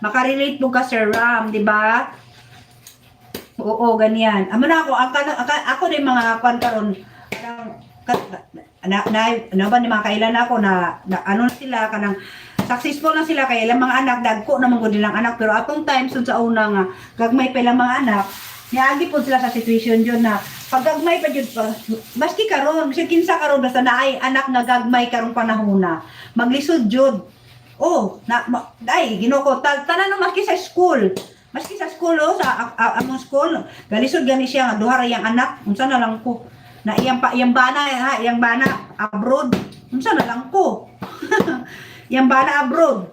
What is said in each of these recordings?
Makarelate mo ka, Sir Ram, di ba? Oo, ganyan. Amo na ako, ako din mga kwan karon na ba ni mga kailan ako na ano na sila kanang successful na sila kay ilang mga anak dagko naman gud nilang anak pero atong time sud sa una nga gagmay pa ilang mga anak niagi pod sila sa situation jud na pag gagmay pa jud maski karon bisag kinsa karon basta naay anak nga gagmay karong panahon na maglisod jud oh ay Ginoo ko tanan no maski sa school oh, sa among school galisod gani siya nga duha ra yang anak unsa na lang ko na iyang bana abroad unsa na lang ko iyang bana abroad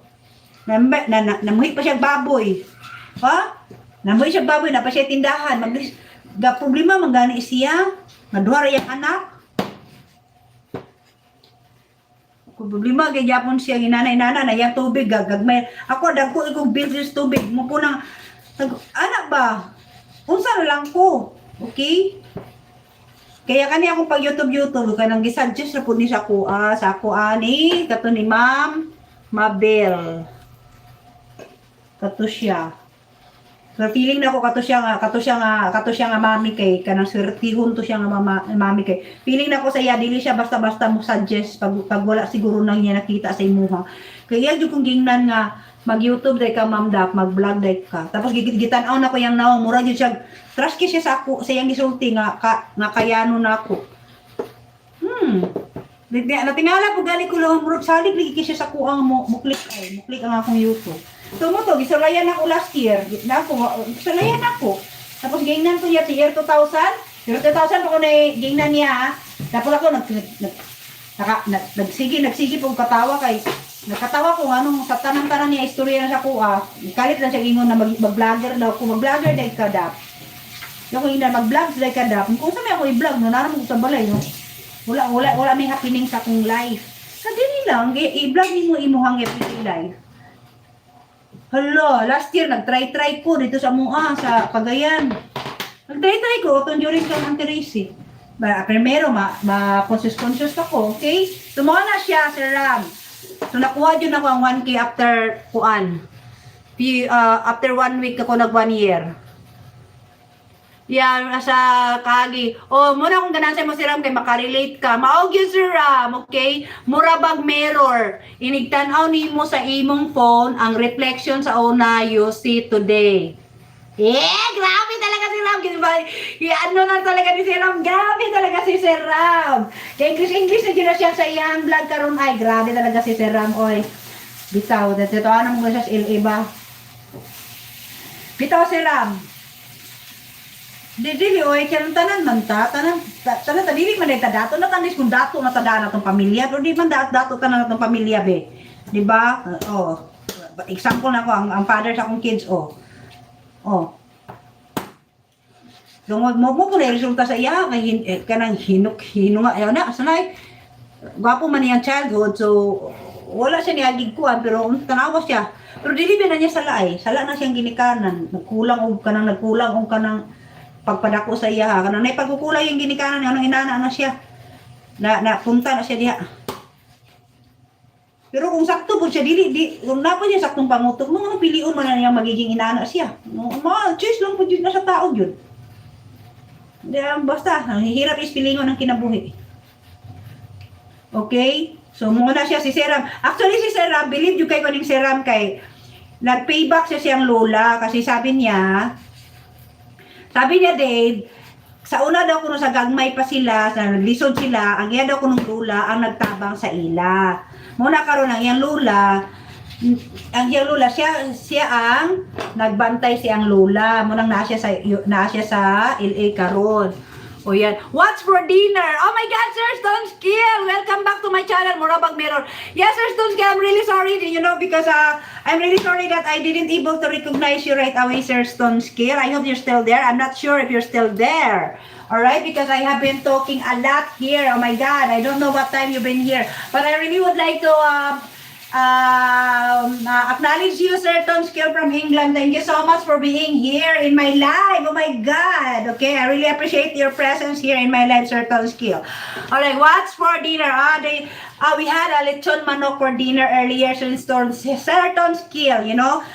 namuhi pa siya baboy ha namuhi siya baboy na pa siya tindahan ga problema man gani siya nga duha ra iyang anak problema kay gyapon siya ginanay-nana na iyang tubig gagmay ako dagko ikong business tubig mo po nang anak ba unsa na lang ko okay. Kaya kani akong pag YouTube kanang gi-suggest ra pud ni sa ako ani kato ni Ma'am Mabel. Kato siya. So feeling na ako kato siya nga mami kay kanang swertihon to siya nga mami kay. Feeling na ako sa iya dili siya basta-basta mo suggest pag wala siguro nang niya nakita sa imuha. Kaya jud kong gingnan nga mag-YouTube day ka Ma'am Dak, mag-vlog day ka. Tapos gitan-aw na ko yang naong mura jud siya. Trust ki siya sa ako, sa iyang gisulti nga kayano na ako. Natingala po gali ko lang murag salig ligi ki siya sa kuang mo click ang akong YouTube. So mo to gisulayan ako last year. Gisulayan ako. Tapos gingnan ko niya year 2000. Year 2000 ko na gingnan niya. Tapos ako nagsigi pong katawa kay nakatawa ko anong sa tanang-tanan niya istorya na sa kuha. Kalit lang siya ingon na mag-vlogger daw ko. Mag-vlogger dahil kadap. Yung kung hindi mag-vlog sila kadap. Kung saan may ako i-vlog, nanaram ko sa balay. No? Wala may happening sa akong life. Sa dili lang, i-vlog ni mo imuhang everyday life. Hala, last year nag-try ko dito sa Mua, sa Cagayan. Nag-try ko, itong during kang Antirisi. Primero, conscious ako, okay? Tumuha na siya, Sir Ram. So nakuha dyan ako ang 1K after kuan. After 1 week ako nag 1 year. Yan, sa kagi. Oh, muna kung ganansay mo si Ram kay makarelate ka. Maog yun si Ram, okay? Murabag mirror. Inigtanaw ni mo sa imong phone ang reflection sa una you see today. Grabe talaga si Ram. Ano na talaga ni si Ram. Grabe talaga si Sir Ram. Kaya English na dyan siya sa iyang vlog karon. Ay, grabe talaga si Sir Ram. Oy, bitaw. Dito, ano mo siya sa LA ba? Bitaw si Ram. Dili, oy, kaya tanan man tanan dili man dahil dato na tanis kung dato na tada na itong pamilya. Pero di man dato tanan na itong pamilya, be. Diba? Example na ko, ang father sa akong kids, Dungog mo po na resulta sa iya kay kanang hinunga ayo na sanay. Gwapo man niyang childhood so wala siya niagig kuan pero tanawa siya. Pero dili ba na niya sala na siyang ginikanan. Nagkulang og kanang pagpadako sa iya kanang nay pagkukulay yung ginikanan niya anong inana na siya. Na punta na siya diha. Pero kung sakto po siya, kung na po niya saktong pangutok, mga piliun mo na niya magiging inana siya. Choice lang po dyan na sa tao yun. Basta, hirap ispilingon ng kinabuhi. Okay? So, muna siya si Seram. Actually, si Seram, believe you kay kuning Seram kay nag-payback siya siyang lola kasi sabi niya, Dave, sa una daw kuno sa gagmay pa sila, sa lisod sila, ang iya daw kunong lola ang nagtabang sa ila. Muna karon ang iyang lola, siya ang nagbantay siyang lola. Munang naa siya sa LA karon. O yan. What's for dinner? Oh my God, Sir Stone Skill! Welcome back to my channel, Murabag Mirror. Yes, Sir Stone Skill, I'm really sorry, because I'm really sorry that I didn't able to recognize you right away, Sir Stone Skill. I hope you're still there. I'm not sure if you're still there. Alright, because I have been talking a lot here. Oh my God, I don't know what time you've been here. But I really would like to acknowledge you, Sir Tom Skill from England. Thank you so much for being here in my live. Oh my God. Okay, I really appreciate your presence here in my live, Sir Tom Skill. Alright, what's for dinner? We had a lechon manok for dinner earlier, Sir Tom Skill. You know,